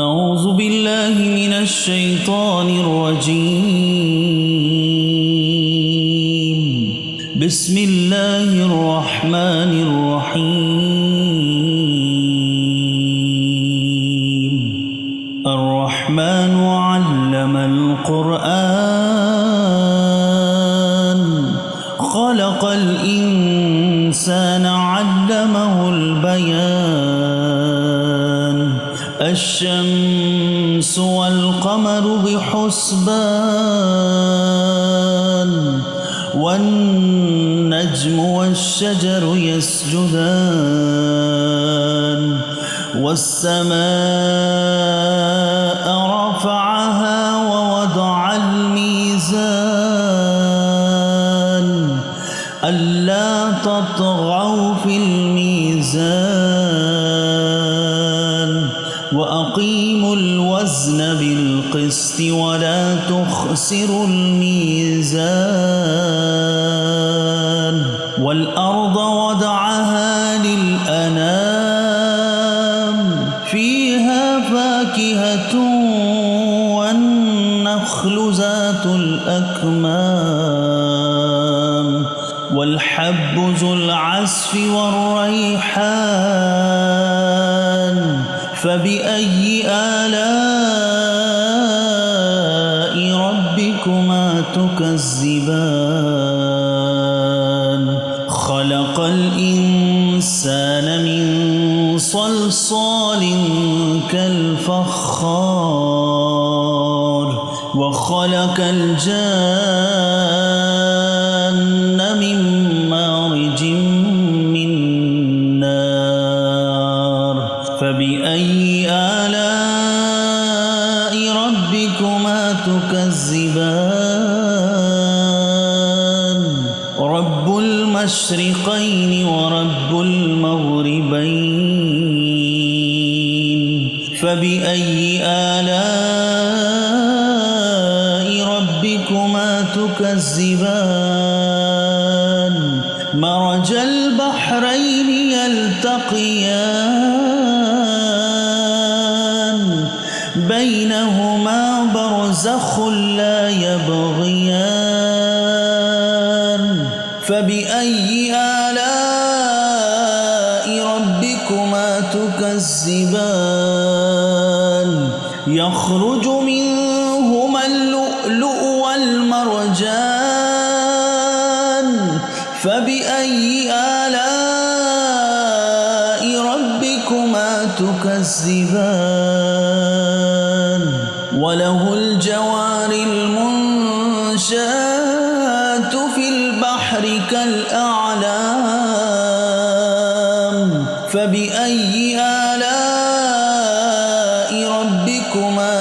أعوذ بالله من الشيطان الرجيم. بسم الله الرحمن الرحيم. الرحمن علم القرآن خلق الإنسان علمه البيان. الشمس والقمر بحسبان والنجم والشجر يسجدان والسماء رفعها ووضع الميزان ألا تطغوا في الميزان وأقيموا الوزن بالقسط ولا تخسروا الميزان. والأرض وضعها للأنام فيها فاكهة والنخل ذات الأكمام والحب ذو العصف والريحان. فبأي آلاء ربكما تكذبان؟ خلق الإنسان من صلصال كالفخار وخلق الجان من مارج من نار. فبأي آلاء ربكما تكذبان؟ رب المشرقين ورب المغربين. فبأي آلاء ربكما تكذبان؟ مرج البحرين يلتقيان بينهما برزخ لا يبغيان. فبأي آلاء ربكما تكذبان؟ يخرج منهما اللؤلؤ والمرجان. فبأي آلاء ربكما تكذبان؟ وله الجوار المنشآت في البحر كالأعلام. فبأي آلاء ربكما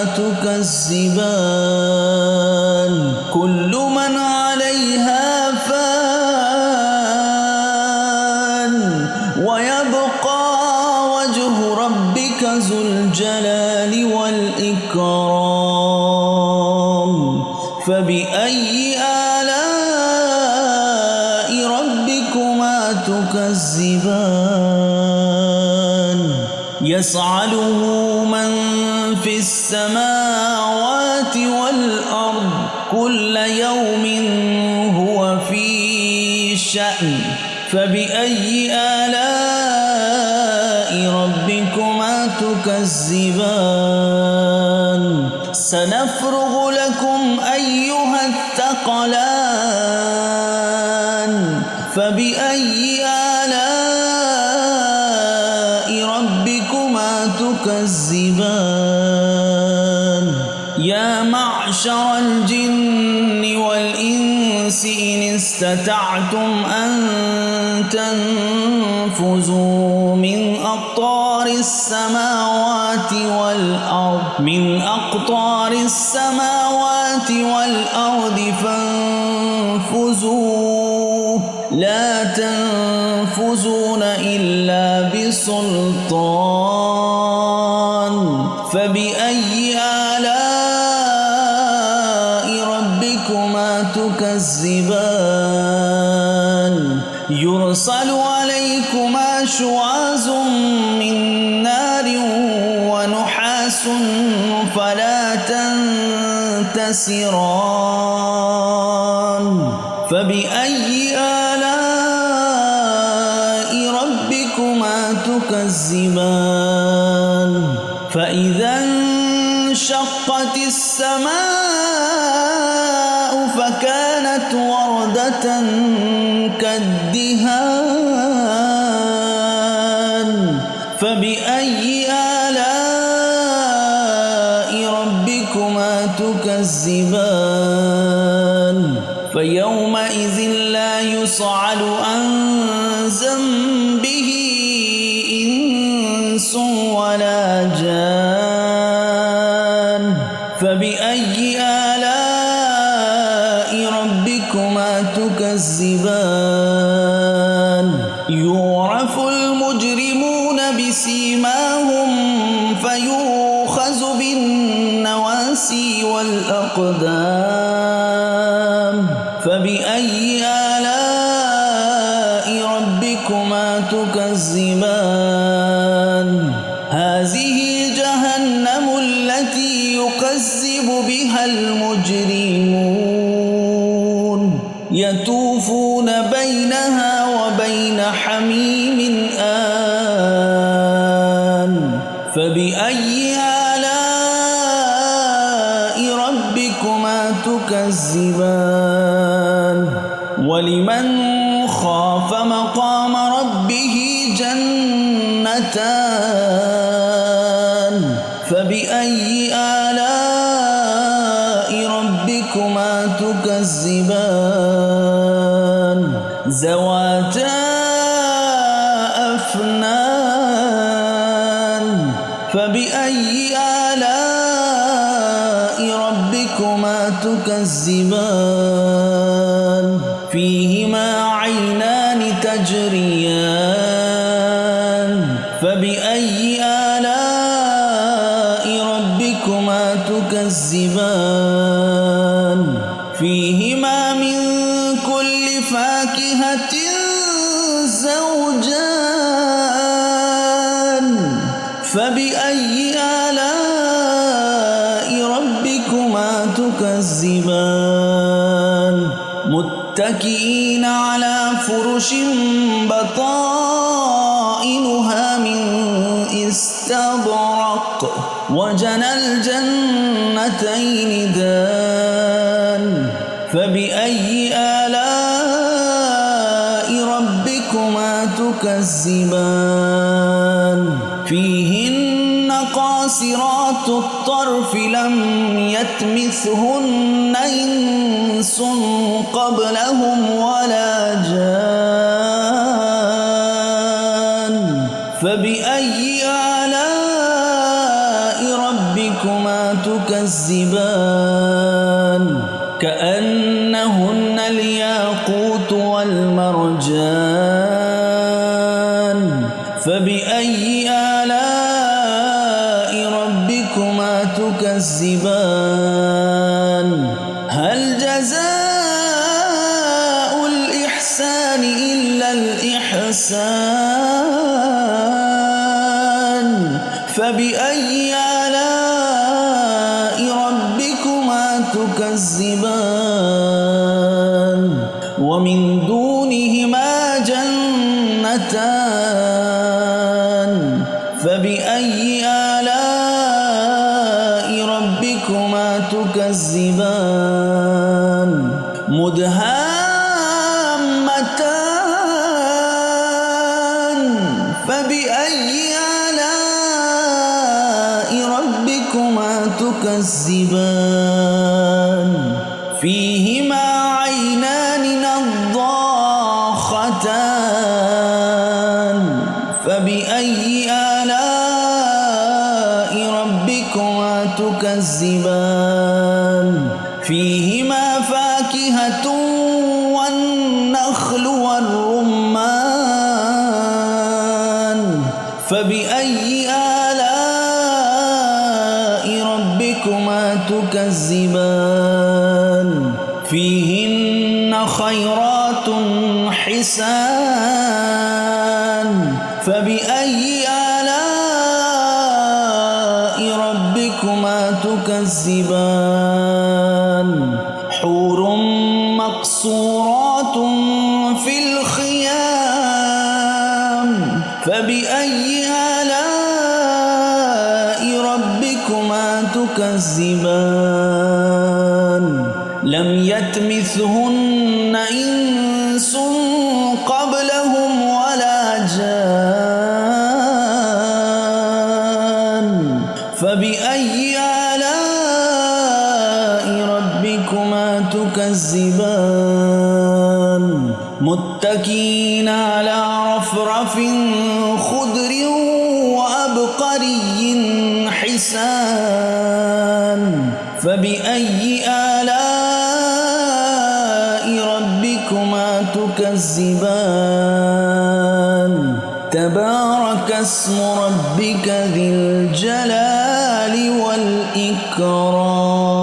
تكذبان؟ كل من عليها فان ويبقى وجه ربك ذو الجلال والإكرام. فبأي آلاء ربكما تكذبان؟ يسأله من في السماوات والأرض كل يوم هو في شأن. فبأي آلاء ربكما تكذبان؟ سنفرغ لكم أيها الثقلان. فبأي آلاء ربكما تكذبان؟ يا معشر الجن والإنس إن استطعتم أن تنفذوا من أقطار السماوات والأرض فانفذوا لا تنفذون إلا بسلطان. فبأي آلاء ربكما تكذبان؟ يرسل عليكما شواظ من نار ونحاس فلا تنتصران فبأي آلاء ربكما تكذبان فإذا انشقت السماء فكانت وردة كالدهان فبأي آلاء ربكما تكذبان فيومئذ لا يصعد عن ذنبه إنس ولا جان فبأي آلاء ربكما تكذبان يعرف المجرمون بسيماهم فيؤخذ بالنواسي والأقدام فبأي آلاء ربكما تكذبان هذه جهنم التي يكذب بها المجرمون يطوفون بينها وبين حميم آن فبأي آلاء ربكما تكذبان ولمن خاف مقام ربه جنتان فبأي آلاء ربكما تكذبان ذواتا أفنان فبأي آلاء ربكما تكذبان فيهما عينان تجريان فبأي آلاء ربكما تكذبان فيهما من كل فاكهة زوجان فبأي آلاء ربكما تكذبان متكئين على فرش بطائنها من استبرق وجنى الجنتين دان فبأي آلاء ربكما تكذبان فيهن قاصرات الطرف لم يطمثهن إنس قبلهم ولا جان فبأي آلاء ربكما تكذبان كأنهن الياقوت والمرجان فبأي آلاء ربكما تكذبان هل جزاء الإحسان إلا الإحسان فبأي آلاء ربكما تكذبان ومن دونهما جنتان فبأي آلاء ربكما تكذبان مدهامتان فبأي آلاء ربكما تكذبان فيهما عينان نضاختان فبأي آلاء ربكما تكذبان فيهما فاكهة والنخل والرمان فبأي آلاء ربكما تكذبان فيهن خيرات حسان فبأي آلاء ربكما ربكما تكذبان حور مقصورات في الخيام فبأي آلاء ربكما تكذبان لم يطمثهن إنس قبلهم ولا جان فبأي آلاء ربكما تكذبان متكئين على رفرف خضر وعبقري حسان فبأي آلاء ربكما تكذبان تبارك اسم ربك ذي الجلال والإكرام